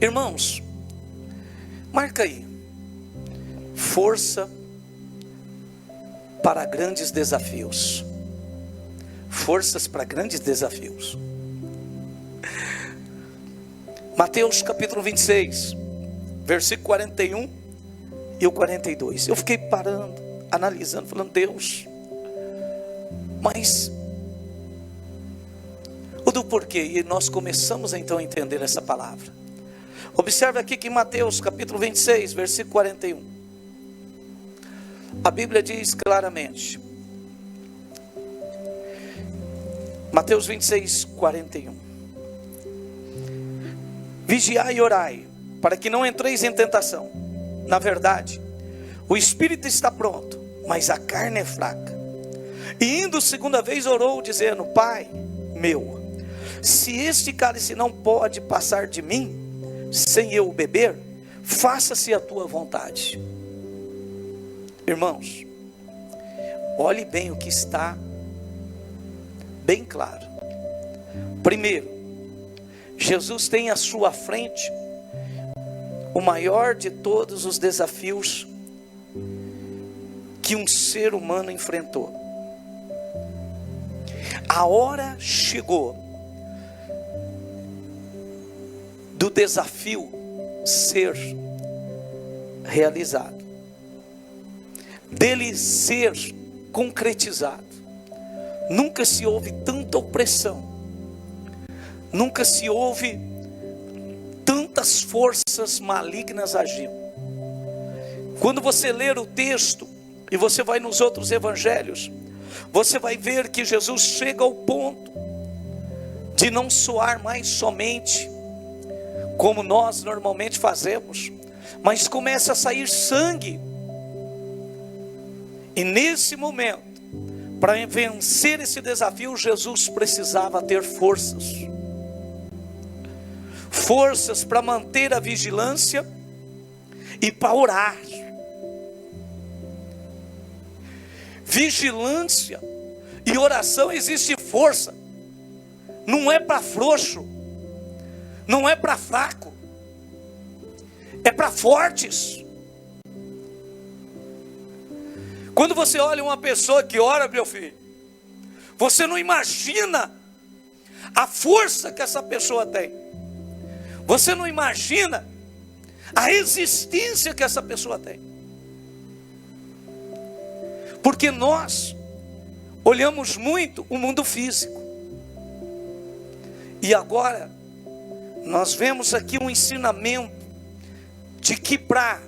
Irmãos, marca aí: força para grandes desafios. Forças para grandes desafios. Mateus capítulo 26, versículo 41 e o 42. Eu fiquei parando, analisando, falando: Deus, mas o do porquê? E nós começamos então a entender essa palavra. Observe aqui que em Mateus capítulo 26, versículo 41, a Bíblia diz claramente, Mateus 26, 41: vigiai e orai, para que não entreis em tentação. Na verdade, o espírito está pronto, mas a carne é fraca. E indo segunda vez orou, dizendo: Pai meu, se este cálice não pode passar de mim, sem eu beber, faça-se a tua vontade. Irmãos, olhe bem o que está bem claro. Primeiro, Jesus tem à sua frente o maior de todos os desafios que um ser humano enfrentou. A hora chegou do desafio ser realizado, dele ser concretizado. Nunca se houve tanta opressão, nunca se houve tantas forças malignas agindo. Quando você ler o texto e você vai nos outros evangelhos, você vai ver que Jesus chega ao ponto de não soar mais somente como nós normalmente fazemos, mas começa a sair sangue. E nesse momento, para vencer esse desafio, Jesus precisava ter forças. Forças para manter a vigilância e para orar. Vigilância e oração existe força. Não é para frouxo, não é para fraco, é para fortes. Quando você olha uma pessoa que ora, meu filho, você não imagina a força que essa pessoa tem. Você não imagina a resistência que essa pessoa tem. Porque nós olhamos muito o mundo físico. E agora nós vemos aqui um ensinamento de que para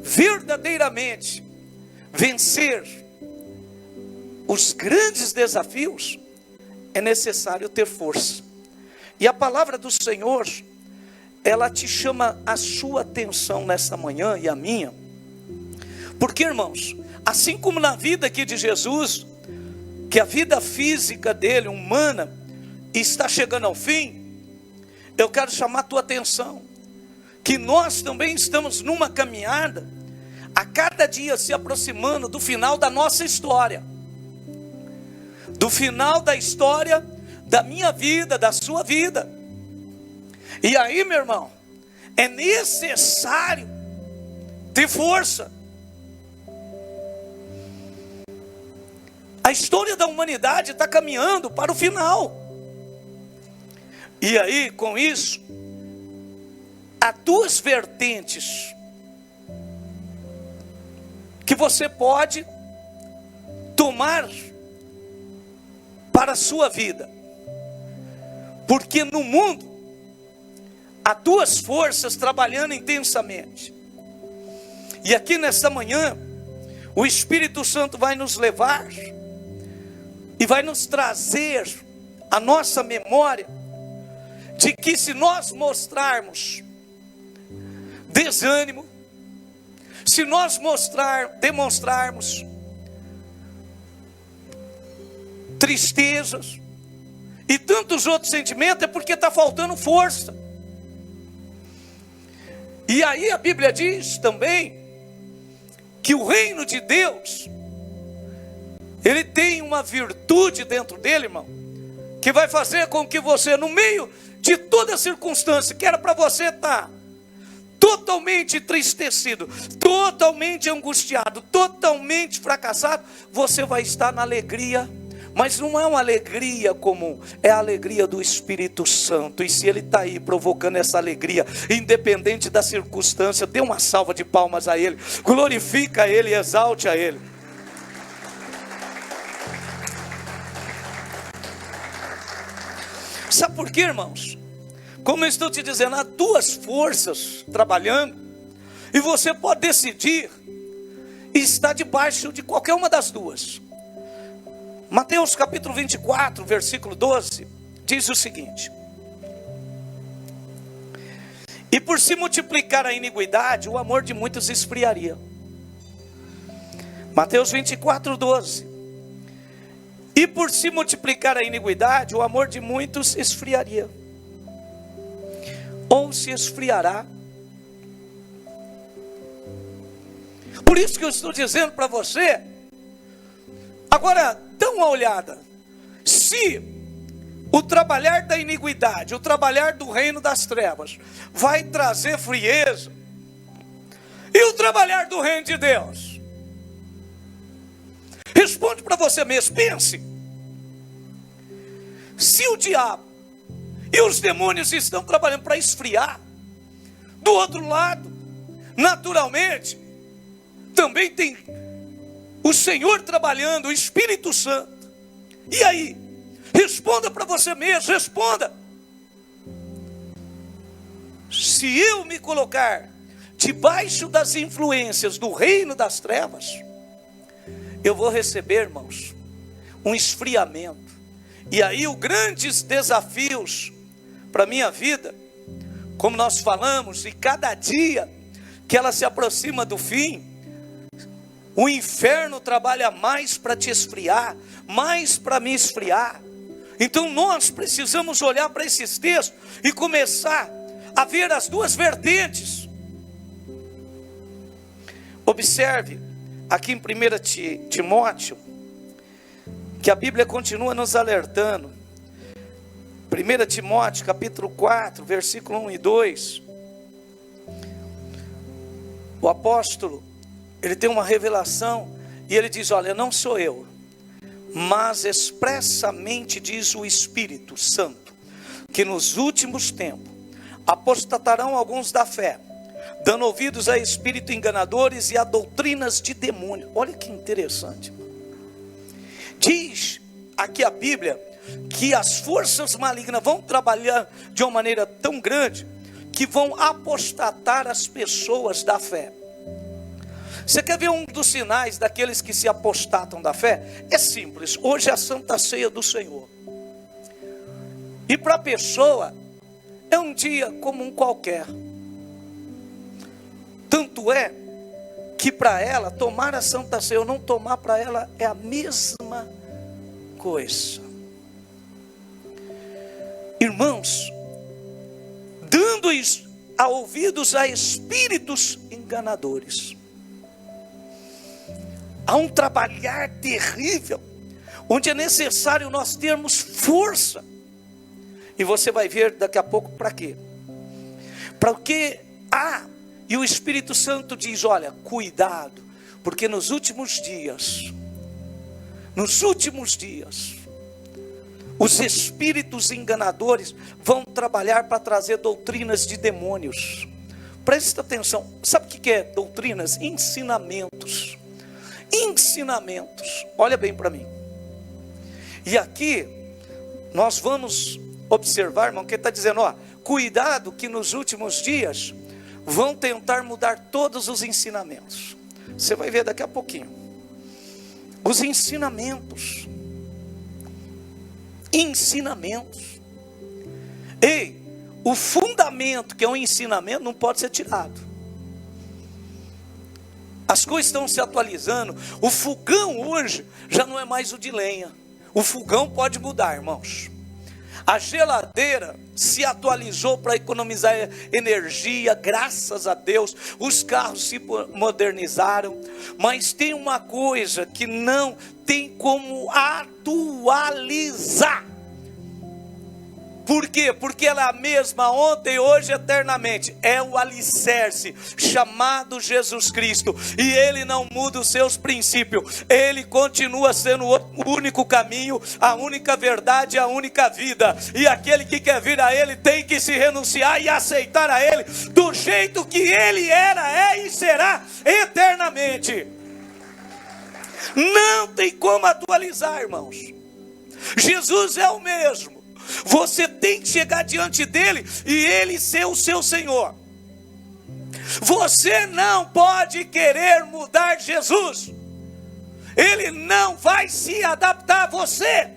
verdadeiramente vencer os grandes desafios é necessário ter força. E a palavra do Senhor, ela te chama a sua atenção nesta manhã e a minha. Porque, irmãos, assim como na vida aqui de Jesus, que a vida física dele, humana, está chegando ao fim, eu quero chamar a tua atenção, que nós também estamos numa caminhada, a cada dia se aproximando do final da nossa história, do final da história da minha vida, da sua vida. E aí, meu irmão, é necessário ter força. A história da humanidade está caminhando para o final. E aí, com isso, há duas vertentes que você pode tomar para a sua vida. Porque no mundo há duas forças trabalhando intensamente. E aqui nesta manhã, o Espírito Santo vai nos levar e vai nos trazer a nossa memória de que se nós mostrarmos desânimo, se nós demonstrarmos tristezas e tantos outros sentimentos, é porque está faltando força. E aí a Bíblia diz também que o reino de Deus, ele tem uma virtude dentro dele, irmão, que vai fazer com que você, no meio de toda circunstância, que era para você estar totalmente entristecido, totalmente angustiado, totalmente fracassado, você vai estar na alegria. Mas não é uma alegria comum, é a alegria do Espírito Santo. E se Ele está aí provocando essa alegria, independente da circunstância, dê uma salva de palmas a Ele, glorifica a Ele e exalte a Ele. Sabe por quê, irmãos? Como eu estou te dizendo, há duas forças trabalhando, e você pode decidir estar debaixo de qualquer uma das duas. Mateus capítulo 24, versículo 12, diz o seguinte: e por se multiplicar a iniquidade, o amor de muitos esfriaria. Mateus 24, 12. E por se multiplicar a iniquidade, o amor de muitos esfriaria. Ou se esfriará. Por isso que eu estou dizendo para você. Agora, dá uma olhada. Se o trabalhar da iniquidade, o trabalhar do reino das trevas, vai trazer frieza, e o trabalhar do reino de Deus? Responde para você mesmo, pense. Se o diabo e os demônios estão trabalhando para esfriar, do outro lado, naturalmente, também tem o Senhor trabalhando, o Espírito Santo. E aí? Responda para você mesmo, responda. Se eu me colocar debaixo das influências do reino das trevas, eu vou receber, irmãos, um esfriamento. E aí os grandes desafios para a minha vida, como nós falamos, e cada dia que ela se aproxima do fim, o inferno trabalha mais para te esfriar, mais para me esfriar. Então nós precisamos olhar para esses textos e começar a ver as duas vertentes. Observe aqui em 1 Timóteo, que a Bíblia continua nos alertando. 1 Timóteo capítulo 4, versículo 1 e 2. O apóstolo, ele tem uma revelação e ele diz: olha, não sou eu, mas expressamente diz o Espírito Santo, que nos últimos tempos apostatarão alguns da fé, dando ouvidos a espíritos enganadores e a doutrinas de demônio. Olha que interessante. Diz aqui a Bíblia que as forças malignas vão trabalhar de uma maneira tão grande que vão apostatar as pessoas da fé. Você quer ver um dos sinais daqueles que se apostatam da fé? É simples. Hoje é a Santa Ceia do Senhor. E para a pessoa é um dia comum qualquer. Tanto é que para ela tomar a Santa Ceia ou não tomar, para ela é a mesma coisa. Irmãos, dando a ouvidos a espíritos enganadores. Há um trabalhar terrível, onde é necessário nós termos força. E você vai ver daqui a pouco para quê? Porque e o Espírito Santo diz: olha, cuidado, porque nos últimos dias, os espíritos enganadores vão trabalhar para trazer doutrinas de demônios. Presta atenção, sabe o que é doutrinas? Ensinamentos. Olha bem para mim. E aqui nós vamos observar, irmão, que ele está dizendo: ó, cuidado que nos últimos dias vão tentar mudar todos os ensinamentos. Você vai ver daqui a pouquinho. Os ensinamentos. Ei, o fundamento que é um ensinamento não pode ser tirado. As coisas estão se atualizando. O fogão hoje já não é mais o de lenha. O fogão pode mudar, irmãos. A geladeira se atualizou para economizar energia, graças a Deus. Os carros se modernizaram. Mas tem uma coisa que não tem como atualizar: Por quê? Porque ela é a mesma ontem, hoje, eternamente. É o alicerce chamado Jesus Cristo. E Ele não muda os seus princípios. Ele continua sendo o único caminho, a única verdade, a única vida. E aquele que quer vir a Ele tem que se renunciar e aceitar a Ele do jeito que Ele era, é e será eternamente. Não tem como atualizar, irmãos. Jesus é o mesmo. Você tem que chegar diante dele e ele ser o seu Senhor. Você não pode querer mudar Jesus. Ele não vai se adaptar a você.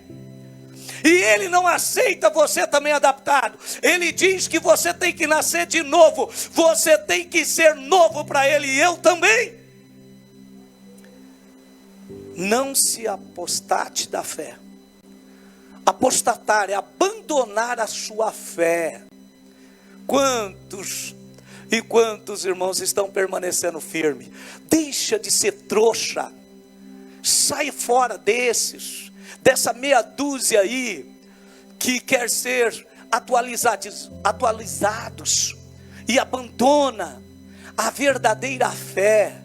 E ele não aceita você também adaptado. Ele diz que você tem que nascer de novo. Você tem que ser novo para ele, e eu também. Não se apostate da fé. Apostatar é abandonar a sua fé. Quantos e quantos irmãos estão permanecendo firmes? Deixa de ser trouxa. Sai fora dessa meia dúzia aí que quer ser atualizados e abandona a verdadeira fé.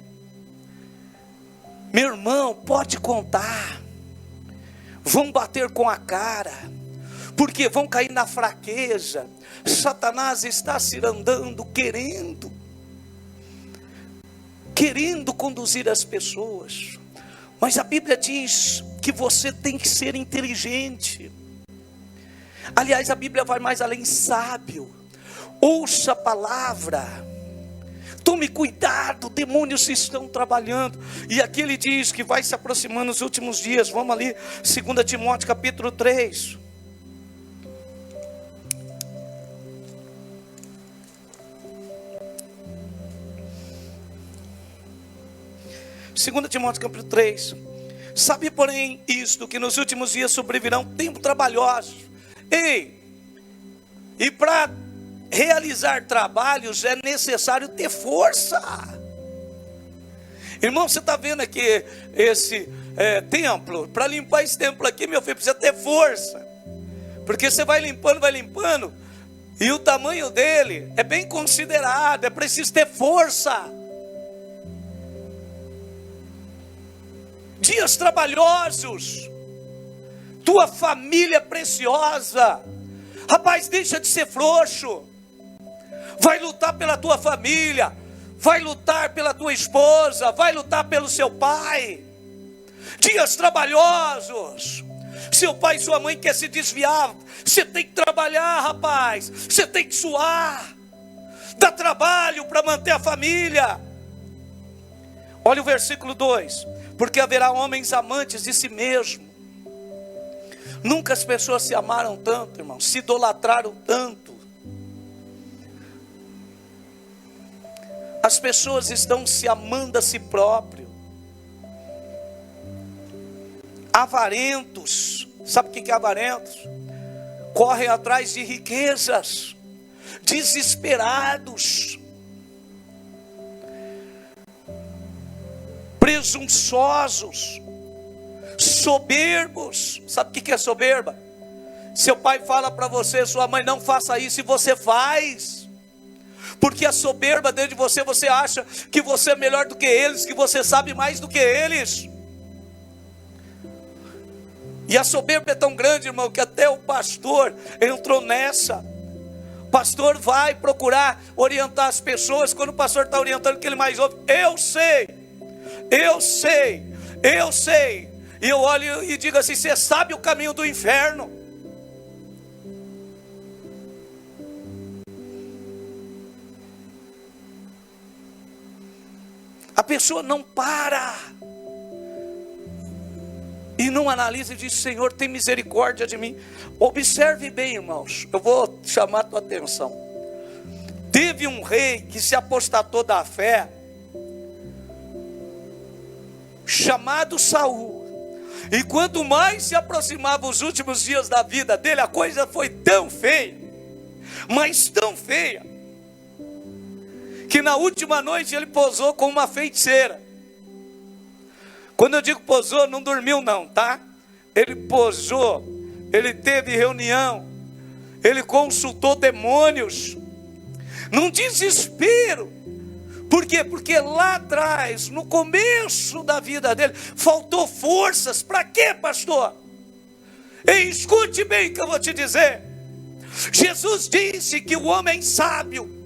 Meu irmão, pode contar. Vão bater com a cara, porque vão cair na fraqueza. Satanás está se andando querendo conduzir as pessoas. Mas a Bíblia diz que você tem que ser inteligente. Aliás, a Bíblia vai mais além, sábio. Ouça a palavra. Tome cuidado, demônios estão trabalhando. E aqui ele diz que vai se aproximando nos últimos dias. Vamos ali, 2 Timóteo capítulo 3. Segunda Timóteo capítulo 3. Sabe, porém, isto, que nos últimos dias sobrevirão tempos trabalhosos. E para realizar trabalhos é necessário ter força. Irmão, você está vendo aqui esse templo? Para limpar esse templo aqui, meu filho, precisa ter força. Porque você vai limpando, e o tamanho dele é bem considerado, é preciso ter força. Dias trabalhosos, tua família preciosa. Rapaz, deixa de ser frouxo. Vai lutar pela tua família, vai lutar pela tua esposa, vai lutar pelo seu pai. Dias trabalhosos. Seu pai e sua mãe querem se desviar. Você tem que trabalhar, rapaz. Você tem que suar. Dá trabalho para manter a família. Olha o versículo 2. Porque haverá homens amantes de si mesmo. Nunca as pessoas se amaram tanto, irmão. Se idolatraram tanto. As pessoas estão se amando a si próprio. Avarentos. Sabe o que é avarentos? Correm atrás de riquezas. Desesperados. Presunçosos. Soberbos. Sabe o que é soberba? Seu pai fala para você, sua mãe, não faça isso, e você faz. Porque a soberba dentro de você, você acha que você é melhor do que eles, que você sabe mais do que eles. E a soberba é tão grande, irmão, que até o pastor entrou nessa. O pastor vai procurar orientar as pessoas. Quando o pastor está orientando, o que ele mais ouve? Eu sei. E eu olho e digo assim, você sabe o caminho do inferno. A pessoa não para e não analisa e diz, Senhor, tem misericórdia de mim. Observe bem, irmãos, eu vou chamar a tua atenção. Teve um rei que se apostatou da fé, chamado Saul. E quanto mais se aproximava os últimos dias da vida dele, a coisa foi tão feia, mas tão feia, que na última noite ele posou com uma feiticeira. Quando eu digo posou, não dormiu não, tá? Ele posou, ele teve reunião, ele consultou demônios, num desespero. Por quê? Porque lá atrás, no começo da vida dele, faltou forças. Para quê, pastor? Ei, escute bem o que eu vou te dizer. Jesus disse que o homem sábio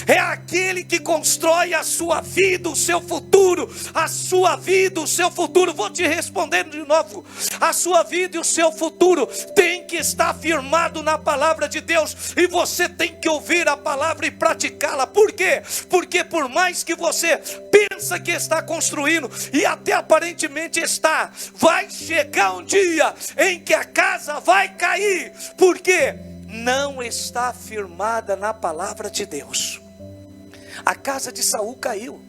é aquele que constrói a sua vida, o seu futuro. A sua vida, o seu futuro. Vou te responder de novo. A sua vida e o seu futuro tem que estar firmado na palavra de Deus. E você tem que ouvir a palavra e praticá-la. Por quê? Porque por mais que você pensa que está construindo, e até aparentemente está, vai chegar um dia em que a casa vai cair. Por quê? Não está firmada na palavra de Deus. A casa de Saul caiu,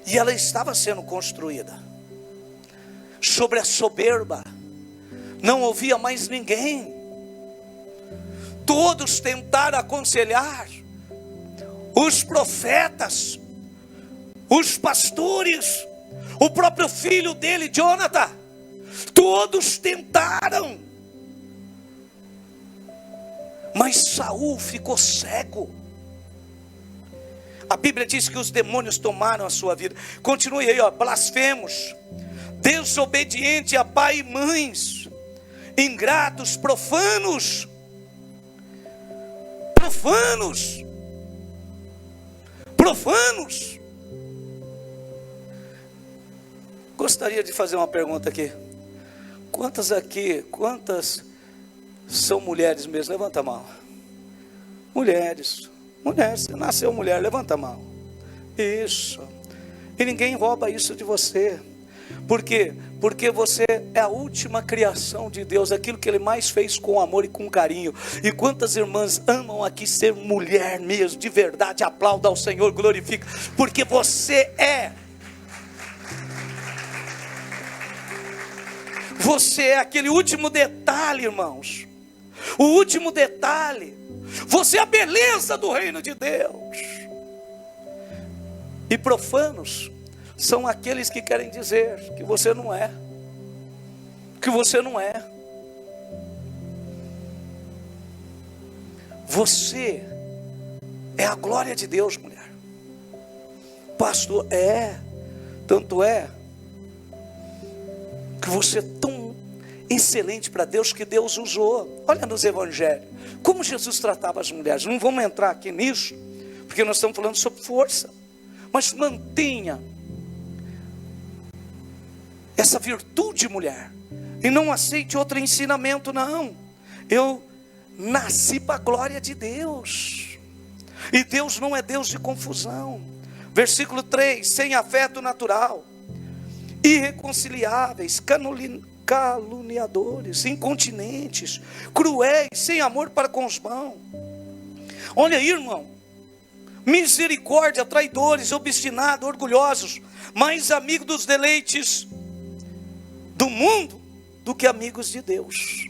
e ela estava sendo construída sobre a soberba. Não ouvia mais ninguém. Todos tentaram aconselhar, os profetas, os pastores, o próprio filho dele, Jonathan. Todos tentaram, mas Saul ficou cego. A Bíblia diz que os demônios tomaram a sua vida. Continue aí, ó. Blasfemos, desobediente a pai e mães, ingratos, profanos. Gostaria de fazer uma pergunta aqui. Quantas são mulheres mesmo? Levanta a mão. Mulheres, você nasceu mulher, levanta a mão. Isso. E ninguém rouba isso de você. Por quê? Porque você é a última criação de Deus, aquilo que Ele mais fez com amor e com carinho. E quantas irmãs amam aqui ser mulher mesmo, de verdade? Aplauda ao Senhor, glorifica, porque você é. Você é aquele último detalhe, irmãos. O último detalhe. Você é a beleza do reino de Deus. E profanos são aqueles que querem dizer que você não é. Que você não é. Você é a glória de Deus, mulher. Pastor, tanto é que você é tão excelente para Deus que Deus usou. Olha nos evangelhos, como Jesus tratava as mulheres. Não vamos entrar aqui nisso, porque nós estamos falando sobre força. Mas mantenha essa virtude, mulher, e não aceite outro ensinamento, não. Eu nasci para a glória de Deus, e Deus não é Deus de confusão. Versículo 3, sem afeto natural, irreconciliáveis, caluniadores, incontinentes, cruéis, sem amor para com os irmãos. Olha aí, irmão, misericórdia, traidores, obstinados, orgulhosos, mais amigos dos deleites do mundo do que amigos de Deus.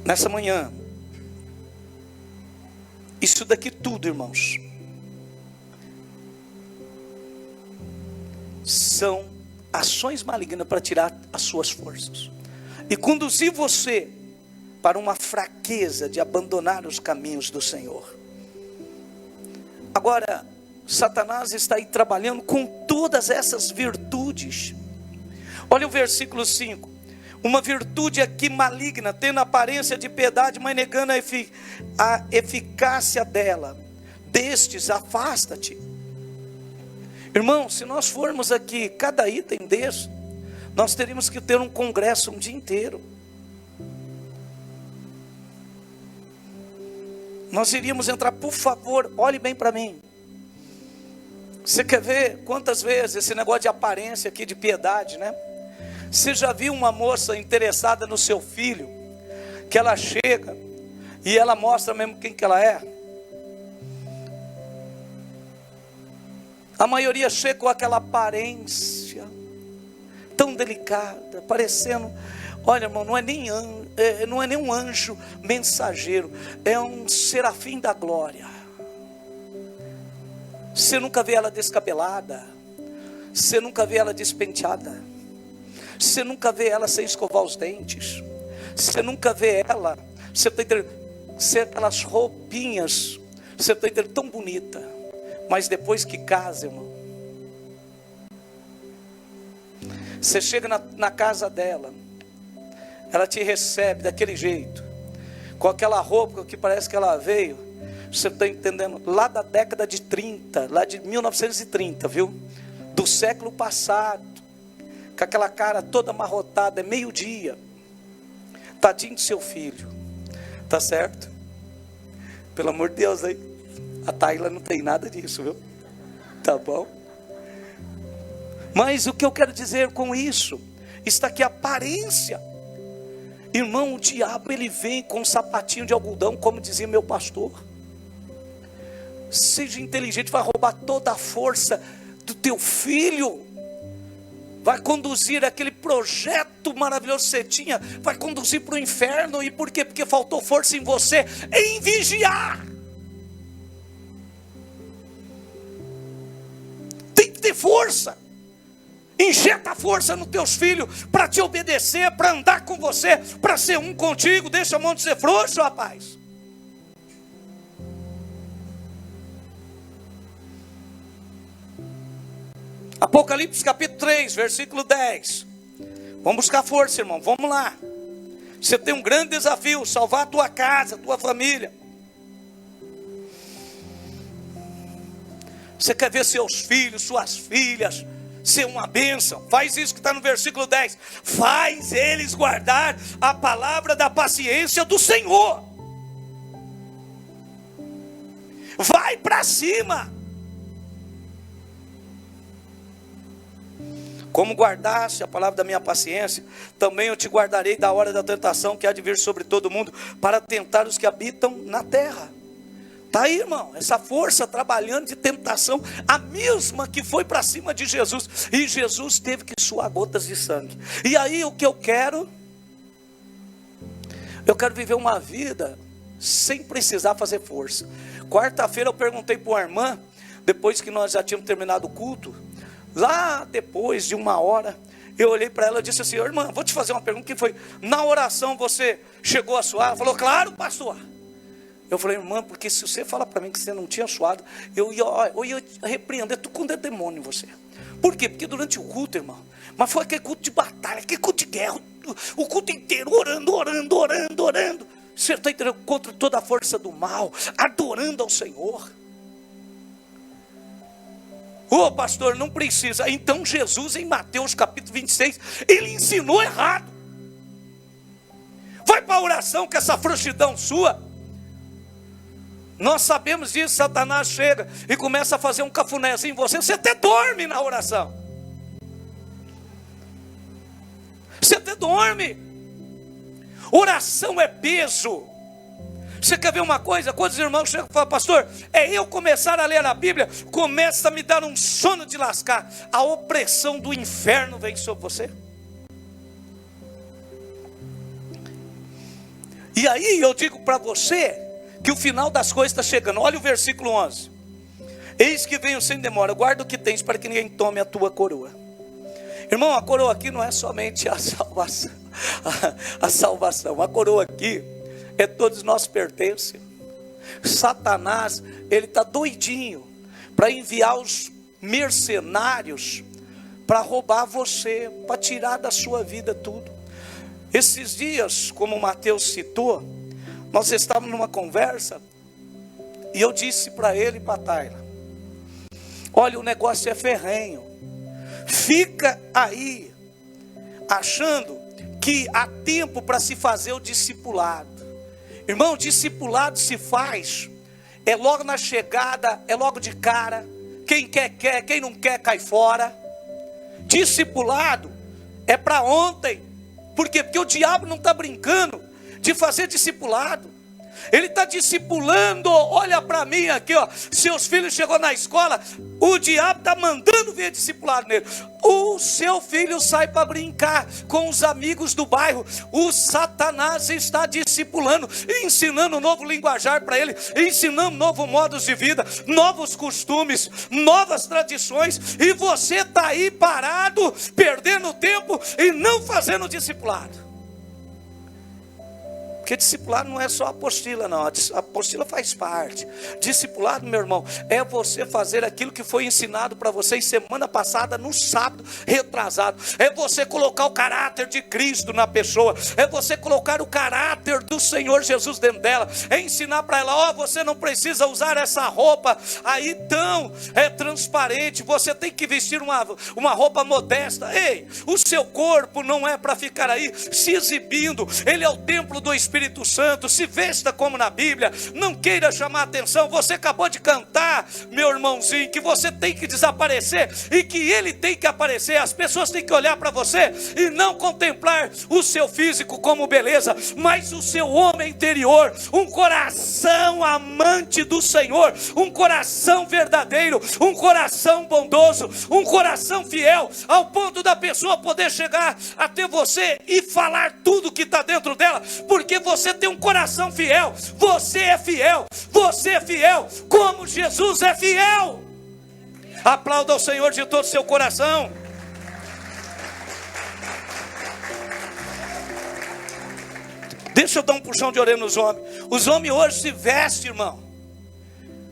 Nessa manhã, isso daqui tudo, irmãos, são ações malignas para tirar as suas forças e conduzir você para uma fraqueza de abandonar os caminhos do Senhor. Agora, Satanás está aí trabalhando com todas essas virtudes. Olha o versículo 5. Uma virtude aqui maligna, tendo aparência de piedade, mas negando a eficácia dela. Destes, afasta-te. Irmão, se nós formos aqui, cada item desse, nós teríamos que ter um congresso um dia inteiro. Nós iríamos entrar, por favor, olhe bem para mim. Você quer ver quantas vezes esse negócio de aparência aqui, de piedade, né? Você já viu uma moça interessada no seu filho, que ela chega e ela mostra mesmo quem que ela é? A maioria chega com aquela aparência tão delicada, parecendo, olha, irmão, não é nem um anjo mensageiro, é um serafim da glória. Você nunca vê ela descabelada, você nunca vê ela despenteada, Você nunca vê ela sem escovar os dentes. Você nunca vê ela, você está entendendo, sem aquelas roupinhas, você está entendendo, tão bonita. Mas depois que casa, irmão, você chega na casa dela, ela te recebe daquele jeito, com aquela roupa que parece que ela veio, você está entendendo, lá da década de 30, lá de 1930, viu? Do século passado, com aquela cara toda amarrotada, é meio-dia. Tadinho do seu filho, tá certo? Pelo amor de Deus, aí a Taila não tem nada disso, viu? Tá bom? Mas o que eu quero dizer com isso, está aqui a aparência. Irmão, o diabo ele vem com um sapatinho de algodão, como dizia meu pastor. Seja inteligente, vai roubar toda a força do teu filho. Vai conduzir aquele projeto maravilhoso que você tinha, vai conduzir para o inferno. E por quê? Porque faltou força em você em vigiar. Tem que ter força. Injeta força nos teus filhos para te obedecer, para andar com você, para ser um contigo. Deixa a mão de ser frouxo, rapaz. Apocalipse capítulo 3, versículo 10. Vamos buscar força, irmão, vamos lá. Você tem um grande desafio, salvar a tua casa, a tua família. Você quer ver seus filhos, suas filhas ser uma bênção? Faz isso que está no versículo 10. Faz eles guardar a palavra da paciência do Senhor. Vai para cima. Como guardaste a palavra da minha paciência, também eu te guardarei da hora da tentação que há de vir sobre todo mundo, para tentar os que habitam na terra. Está aí, irmão, essa força trabalhando de tentação, a mesma que foi para cima de Jesus. E Jesus teve que suar gotas de sangue. E aí o que eu quero viver uma vida sem precisar fazer força. Quarta-feira eu perguntei para uma irmã, depois que nós já tínhamos terminado o culto, lá depois de 1 hora, eu olhei para ela e disse assim: irmã, vou te fazer uma pergunta, que foi, na oração você chegou a suar? Ela falou: claro, pastor. Eu falei: irmã, porque se você falar para mim que você não tinha suado, eu ia repreender, tu com o demônio em você. Por quê? Porque durante o culto, irmão, mas foi aquele culto de batalha, aquele culto de guerra, o culto inteiro, orando. Você está entendendo? Contra toda a força do mal, adorando ao Senhor. Ô pastor, não precisa. Então Jesus em Mateus capítulo 26, ele ensinou errado. Vai para a oração com essa frouxidão sua. Nós sabemos disso. Satanás chega e começa a fazer um cafunézinho em você. Você até dorme na oração. Você até dorme. Oração é peso. Você quer ver uma coisa? Quando os irmãos chegam e falam: pastor, eu começar a ler a Bíblia, começa a me dar um sono de lascar. A opressão do inferno vem sobre você. E aí eu digo para você que o final das coisas está chegando. Olha o versículo 11. Eis que venho sem demora, guarda o que tens para que ninguém tome a tua coroa. Irmão, a coroa aqui não é somente a salvação. A salvação, a coroa aqui é todos nós pertencem. Satanás, ele está doidinho para enviar os mercenários para roubar você, para tirar da sua vida tudo. Esses dias, como o Mateus citou, nós estávamos numa conversa e eu disse para ele e para a Taila: olha, o negócio é ferrenho. Fica aí achando que há tempo para se fazer o discipulado. Irmão, discipulado se faz, é logo na chegada, é logo de cara. Quem quer, quem não quer, cai fora. Discipulado é para ontem. Por quê? Porque o diabo não está brincando de fazer discipulado. Ele está discipulando. Olha para mim aqui, ó. Seus filhos chegou na escola, o diabo está mandando ver discipulado nele. O seu filho sai para brincar com os amigos do bairro, o Satanás está discipulando, ensinando um novo linguajar para ele, ensinando novos modos de vida, novos costumes, novas tradições, e você está aí parado, perdendo tempo e não fazendo discipulado. Porque discipulado não é só apostila, não. A apostila faz parte. Discipulado, meu irmão, é você fazer aquilo que foi ensinado para vocês semana passada, no sábado retrasado. É você colocar o caráter de Cristo na pessoa. É você colocar o caráter do Senhor Jesus dentro dela. É ensinar para ela, você não precisa usar essa roupa aí tão transparente. Você tem que vestir uma roupa modesta. Ei, o seu corpo não é para ficar aí se exibindo. Ele é o templo do Espírito Santo. Se vesta como na Bíblia, não queira chamar atenção. Você acabou de cantar, meu irmãozinho, que você tem que desaparecer e que ele tem que aparecer. As pessoas têm que olhar para você e não contemplar o seu físico como beleza, mas o seu homem interior, um coração amante do Senhor, um coração verdadeiro, um coração bondoso, um coração fiel, ao ponto da pessoa poder chegar até você e falar tudo que está dentro dela, porque você tem um coração fiel. Você é fiel. Você é fiel como Jesus é fiel. Aplauda ao Senhor de todo o seu coração. Deixa eu dar um puxão de orelha nos homens. Os homens hoje se vestem, irmão,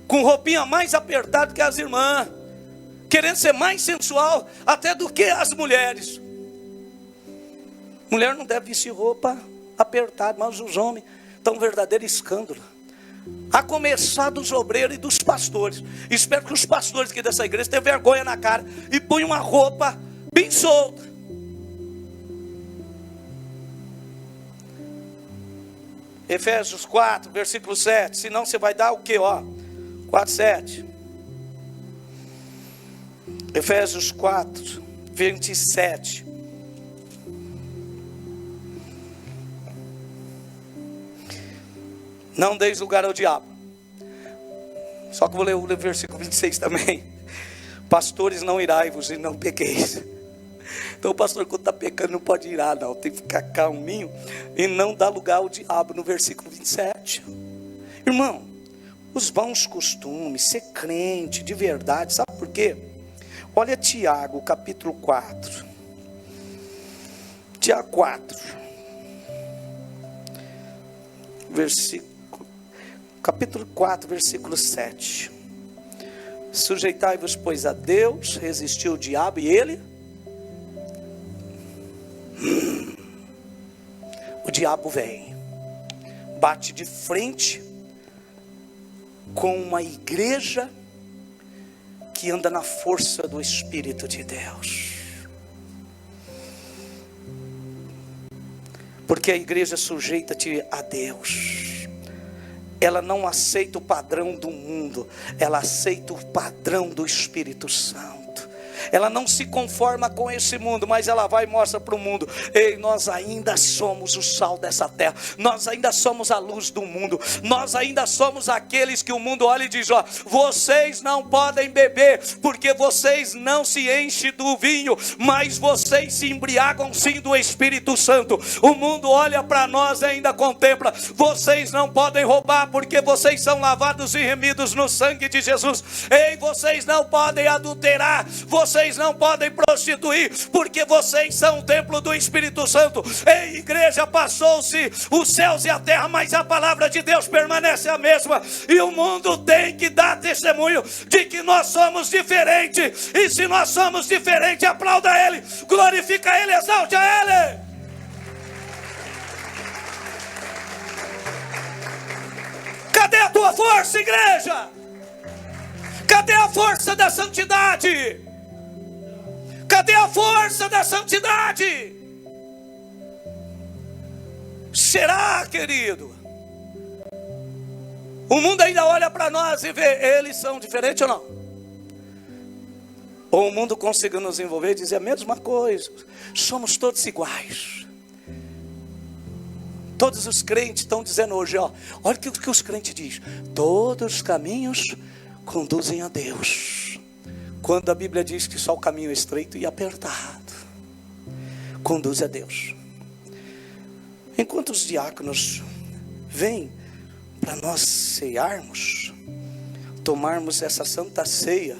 com roupinha mais apertada que as irmãs, querendo ser mais sensual até do que as mulheres. Mulher não deve vestir roupa apertado, mas os homens estão um verdadeiro escândalo, a começar dos obreiros e dos pastores. Espero que os pastores aqui dessa igreja tenham vergonha na cara e ponham uma roupa bem solta. Efésios 4, versículo 7. Senão você vai dar o que? 4, 7. Efésios 4, 27. Não deis lugar ao diabo. Só que eu vou ler o versículo 26 também. Pastores, não irai-vos e não pequeis. Então o pastor, quando está pecando, não pode irar, não. Tem que ficar calminho e não dar lugar ao diabo, no versículo 27. Irmão, os bons costumes, ser crente de verdade, sabe por quê? Olha Tiago, capítulo 4. Tiago 4. Capítulo 4, versículo 7. Sujeitai-vos, pois, a Deus, resistiu o diabo e ele... O diabo vem, bate de frente com uma igreja que anda na força do Espírito de Deus. Porque a igreja sujeita-te a Deus. Ela não aceita o padrão do mundo, ela aceita o padrão do Espírito Santo. Ela não se conforma com esse mundo, mas ela vai e mostra para o mundo: ei, nós ainda somos o sal dessa terra, nós ainda somos a luz do mundo, nós ainda somos aqueles que o mundo olha e diz: vocês não podem beber, porque vocês não se enchem do vinho, mas vocês se embriagam sim do Espírito Santo. O mundo olha para nós e ainda contempla: vocês não podem roubar, porque vocês são lavados e remidos no sangue de Jesus. Ei, vocês não podem adulterar, vocês não podem prostituir, porque vocês são o templo do Espírito Santo. Ei, igreja, passou-se os céus e a terra, mas a palavra de Deus permanece a mesma, e o mundo tem que dar testemunho de que nós somos diferentes. E se nós somos diferentes, aplauda Ele, glorifica Ele, exalte a Ele. Cadê a tua força, igreja? Cadê a força da santidade? Cadê a força da santidade? Será, querido? O mundo ainda olha para nós e vê, eles são diferentes ou não? Ou o mundo conseguiu nos envolver e dizer a mesma coisa, somos todos iguais. Todos os crentes estão dizendo hoje, ó, olha o que os crentes dizem: todos os caminhos conduzem a Deus. Quando a Bíblia diz que só o caminho é estreito e apertado conduz a Deus. Enquanto os diáconos vêm para nós cearmos, tomarmos essa santa ceia,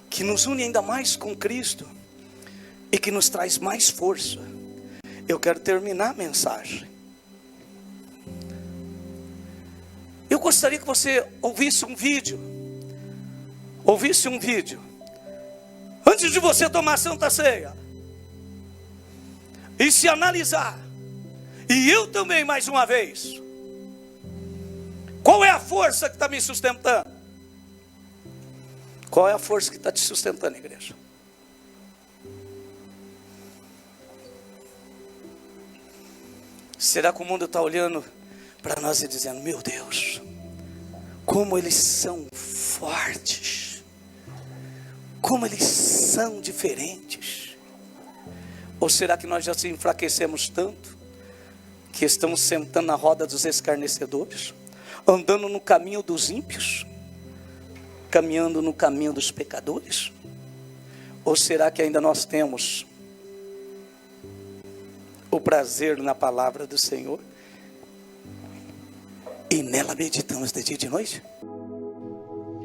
que nos une ainda mais com Cristo e que nos traz mais força, eu quero terminar a mensagem. Eu gostaria que você ouvisse um vídeo. Antes de você tomar a santa ceia. E se analisar. E eu também, mais uma vez. Qual é a força que está me sustentando? Qual é a força que está te sustentando, igreja? Será que o mundo está olhando para nós e dizendo: meu Deus, como eles são fortes, como eles são diferentes? Ou será que nós já se enfraquecemos tanto, que estamos sentando na roda dos escarnecedores, andando no caminho dos ímpios, caminhando no caminho dos pecadores? Ou será que ainda nós temos o prazer na palavra do Senhor e nela meditamos de dia e de noite?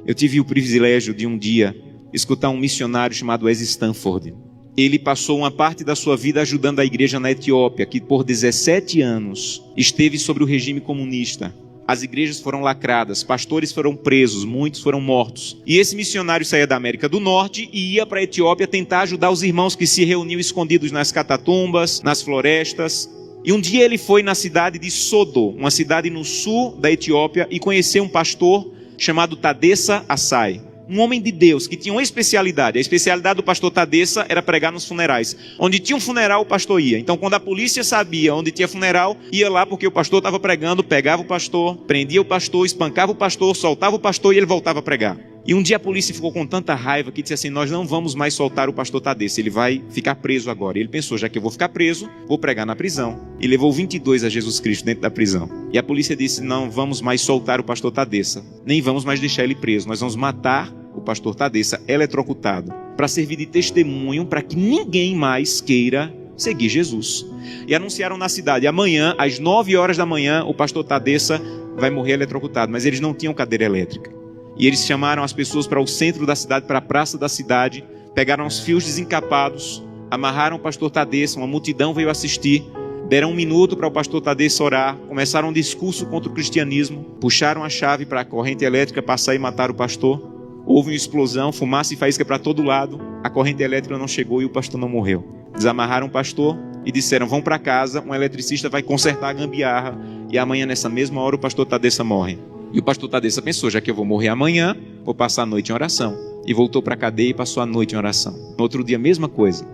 Eu tive o privilégio de um dia escutar um missionário chamado Wes Stanford. Ele passou uma parte da sua vida ajudando a igreja na Etiópia, que por 17 anos esteve sob o regime comunista. As igrejas foram lacradas, pastores foram presos, muitos foram mortos. E esse missionário saía da América do Norte e ia para a Etiópia tentar ajudar os irmãos que se reuniam escondidos nas catatumbas, nas florestas. E um dia ele foi na cidade de Sodo, uma cidade no sul da Etiópia, e conheceu um pastor chamado Tadessa Asai. Um homem de Deus que tinha uma especialidade. A especialidade do pastor Tadessa era pregar nos funerais. Onde tinha um funeral, o pastor ia. Então, quando a polícia sabia onde tinha funeral, ia lá porque o pastor estava pregando, pegava o pastor, prendia o pastor, espancava o pastor, soltava o pastor e ele voltava a pregar. E um dia a polícia ficou com tanta raiva que disse assim: nós não vamos mais soltar o pastor Tadessa, ele vai ficar preso agora. E ele pensou: já que eu vou ficar preso, vou pregar na prisão. E levou 22 a Jesus Cristo dentro da prisão. E a polícia disse: não vamos mais soltar o pastor Tadessa, nem vamos mais deixar ele preso, nós vamos matar o pastor Tadessa eletrocutado, para servir de testemunho para que ninguém mais queira seguir Jesus. E anunciaram na cidade: amanhã, às 9 horas da manhã, o pastor Tadessa vai morrer eletrocutado. Mas eles não tinham cadeira elétrica. E eles chamaram as pessoas para o centro da cidade, para a praça da cidade, pegaram os fios desencapados, amarraram o pastor Tadessa, uma multidão veio assistir, deram 1 minuto para o pastor Tadessa orar, começaram um discurso contra o cristianismo, puxaram a chave para a corrente elétrica passar e matar o pastor. Houve uma explosão, fumaça e faísca para todo lado, a corrente elétrica não chegou e o pastor não morreu. Desamarraram o pastor e disseram: vão para casa, um eletricista vai consertar a gambiarra e amanhã nessa mesma hora o pastor Tadessa morre. E o pastor Tadessa pensou: já que eu vou morrer amanhã, vou passar a noite em oração. E voltou para a cadeia e passou a noite em oração. No outro dia, a mesma coisa.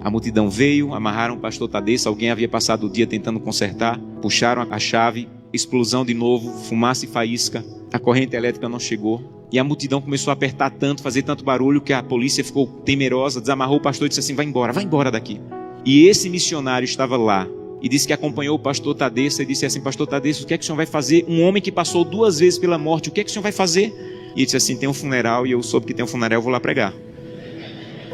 A multidão veio, amarraram o pastor Tadessa, alguém havia passado o dia tentando consertar, puxaram a chave, explosão de novo, fumaça e faísca, a corrente elétrica não chegou. E a multidão começou a apertar tanto, fazer tanto barulho, que a polícia ficou temerosa, desamarrou o pastor e disse assim: vai embora daqui. E esse missionário estava lá e disse que acompanhou o pastor Tadessa e disse assim: pastor Tadessa, o que é que o senhor vai fazer? Um homem que passou 2 vezes pela morte, o que é que o senhor vai fazer? E ele disse assim: tem um funeral e eu soube que tem um funeral, eu vou lá pregar.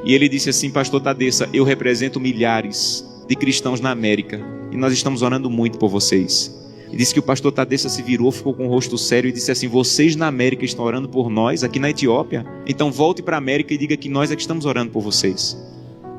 E ele disse assim: pastor Tadessa, eu represento milhares de cristãos na América e nós estamos orando muito por vocês. E disse que o pastor Tadessa se virou, ficou com o rosto sério e disse assim: vocês na América estão orando por nós, aqui na Etiópia? Então volte para a América e diga que nós é que estamos orando por vocês.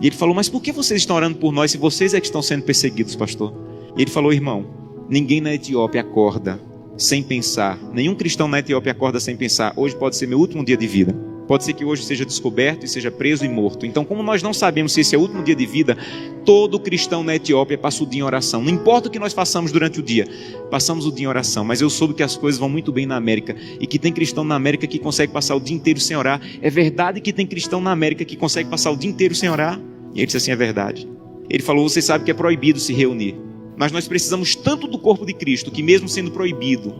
E ele falou: mas por que vocês estão orando por nós se vocês é que estão sendo perseguidos, pastor? E ele falou: irmão, ninguém na Etiópia acorda sem pensar, nenhum cristão na Etiópia acorda sem pensar: hoje pode ser meu último dia de vida, pode ser que hoje seja descoberto e seja preso e morto. Então, como nós não sabemos se esse é o último dia de vida, todo cristão na Etiópia passa o dia em oração. Não importa o que nós façamos durante o dia, passamos o dia em oração. Mas eu soube que as coisas vão muito bem na América e que tem cristão na América que consegue passar o dia inteiro sem orar. É verdade que tem cristão na América que consegue passar o dia inteiro sem orar? E ele disse assim: é verdade. Ele falou: você sabe que é proibido se reunir, mas nós precisamos tanto do corpo de Cristo que mesmo sendo proibido,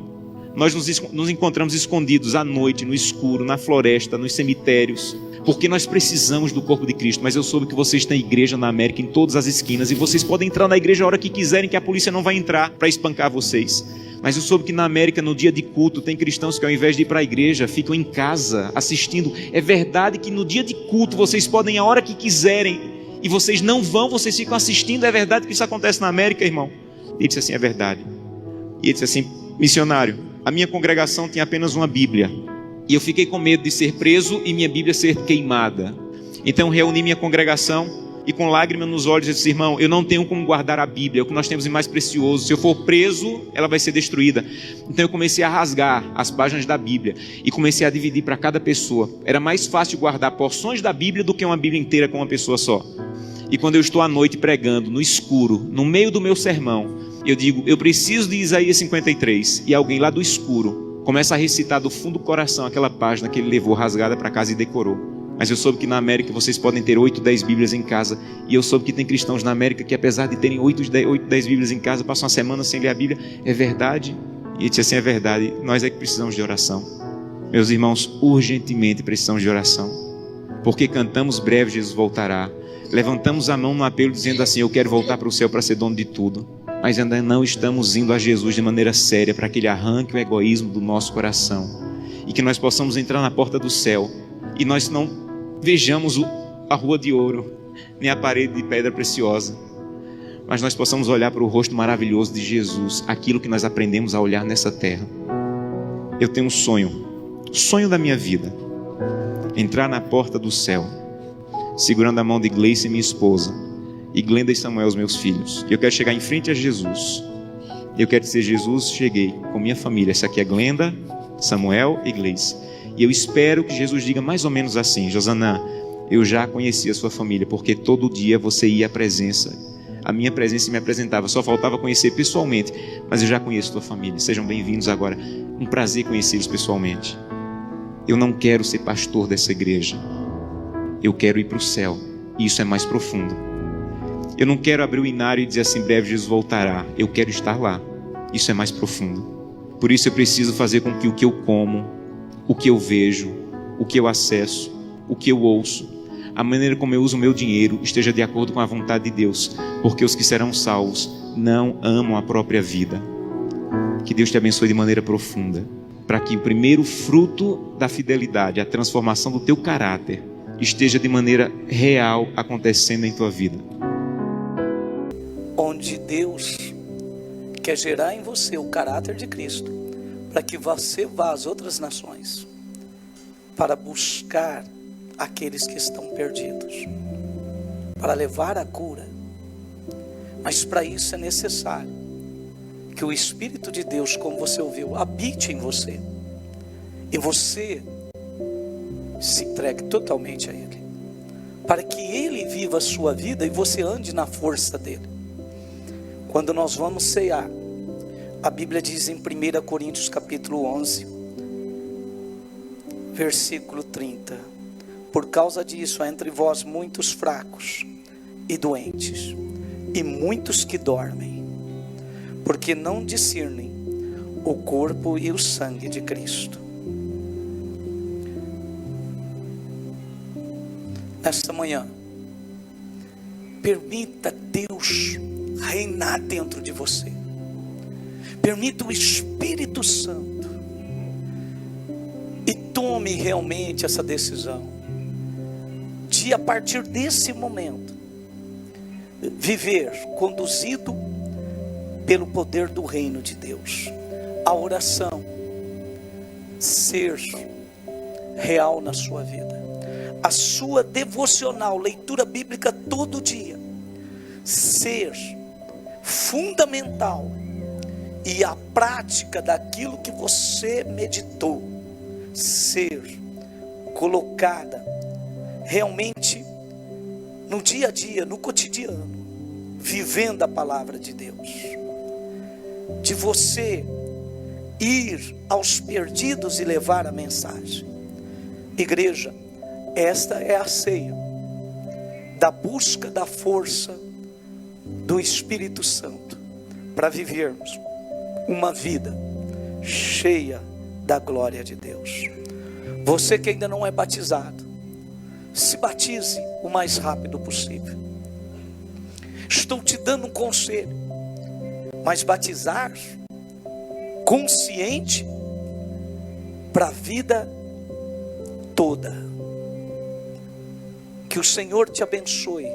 nós nos encontramos escondidos à noite, no escuro, na floresta, nos cemitérios, porque nós precisamos do corpo de Cristo. Mas eu soube que vocês têm igreja na América em todas as esquinas, e vocês podem entrar na igreja a hora que quiserem, que a polícia não vai entrar para espancar vocês. Mas eu soube que na América, no dia de culto, tem cristãos que ao invés de ir para a igreja, ficam em casa assistindo. É verdade que no dia de culto vocês podem ir a hora que quiserem, e vocês não vão, vocês ficam assistindo. É verdade que isso acontece na América, irmão? Ele disse assim: é verdade. E ele disse assim: missionário, a minha congregação tinha apenas uma Bíblia, e eu fiquei com medo de ser preso e minha Bíblia ser queimada. Então reuni minha congregação e com lágrimas nos olhos eu disse: irmão, eu não tenho como guardar a Bíblia, é o que nós temos de mais precioso. Se eu for preso, ela vai ser destruída. Então eu comecei a rasgar as páginas da Bíblia e comecei a dividir para cada pessoa. Era mais fácil guardar porções da Bíblia do que uma Bíblia inteira com uma pessoa só. E quando eu estou à noite pregando, no escuro, no meio do meu sermão, eu digo: eu preciso de Isaías 53. E alguém lá do escuro começa a recitar do fundo do coração aquela página que ele levou rasgada para casa e decorou. Mas eu soube que na América vocês podem ter 8, 10 Bíblias em casa. E eu soube que tem cristãos na América que, apesar de terem 8, 10 Bíblias em casa, passam uma semana sem ler a Bíblia. É verdade? E ele disse assim: é verdade, nós é que precisamos de oração. Meus irmãos, urgentemente precisamos de oração. Porque cantamos: breve Jesus voltará. Levantamos a mão no apelo dizendo assim: eu quero voltar para o céu para ser dono de tudo. Mas ainda não estamos indo a Jesus de maneira séria, para que Ele arranque o egoísmo do nosso coração. E que nós possamos entrar na porta do céu e nós não vejamos a rua de ouro, nem a parede de pedra preciosa, mas nós possamos olhar para o rosto maravilhoso de Jesus, aquilo que nós aprendemos a olhar nessa terra. Eu tenho um sonho, o sonho da minha vida: entrar na porta do céu, segurando a mão de Gleice, minha esposa, e Glenda e Samuel, os meus filhos. Eu quero chegar em frente a Jesus. Eu quero dizer: Jesus, cheguei com minha família. Essa aqui é Glenda, Samuel e Gleice. E eu espero que Jesus diga mais ou menos assim: Josanã, eu já conheci a sua família, porque todo dia você ia à presença, a minha presença me apresentava, só faltava conhecer pessoalmente, mas eu já conheço a tua família, sejam bem-vindos agora, um prazer conhecê-los pessoalmente. Eu não quero ser pastor dessa igreja, eu quero ir para o céu, e isso é mais profundo. Eu não quero abrir o inário e dizer assim: breve Jesus voltará. Eu quero estar lá, isso é mais profundo. Por isso eu preciso fazer com que o que eu como, o que eu vejo, o que eu acesso, o que eu ouço, a maneira como eu uso o meu dinheiro esteja de acordo com a vontade de Deus, porque os que serão salvos não amam a própria vida. Que Deus te abençoe de maneira profunda, para que o primeiro fruto da fidelidade, a transformação do teu caráter, esteja de maneira real acontecendo em tua vida. Onde Deus quer gerar em você o caráter de Cristo, para que você vá às outras nações para buscar aqueles que estão perdidos, para levar a cura. Mas para isso é necessário que o Espírito de Deus, como você ouviu, habite em você, e você se entregue totalmente a Ele, para que Ele viva a sua vida e você ande na força dEle. Quando nós vamos cear, a Bíblia diz em 1 Coríntios capítulo 11, versículo 30: por causa disso há entre vós muitos fracos e doentes, e muitos que dormem, porque não discernem o corpo e o sangue de Cristo. Nesta manhã, permita Deus reinar dentro de você. Permita o Espírito Santo e tome realmente essa decisão de, a partir desse momento, viver conduzido pelo poder do reino de Deus. A oração ser real na sua vida, a sua devocional, leitura bíblica todo dia, ser fundamental, e a prática daquilo que você meditou ser colocada realmente no dia a dia, no cotidiano, vivendo a palavra de Deus, de você ir aos perdidos e levar a mensagem. Igreja, esta é a ceia da busca da força do Espírito Santo para vivermos uma vida cheia da glória de Deus. Você que ainda não é batizado, se batize o mais rápido possível. Estou te dando um conselho, mas batizar consciente para a vida toda. Que o Senhor te abençoe.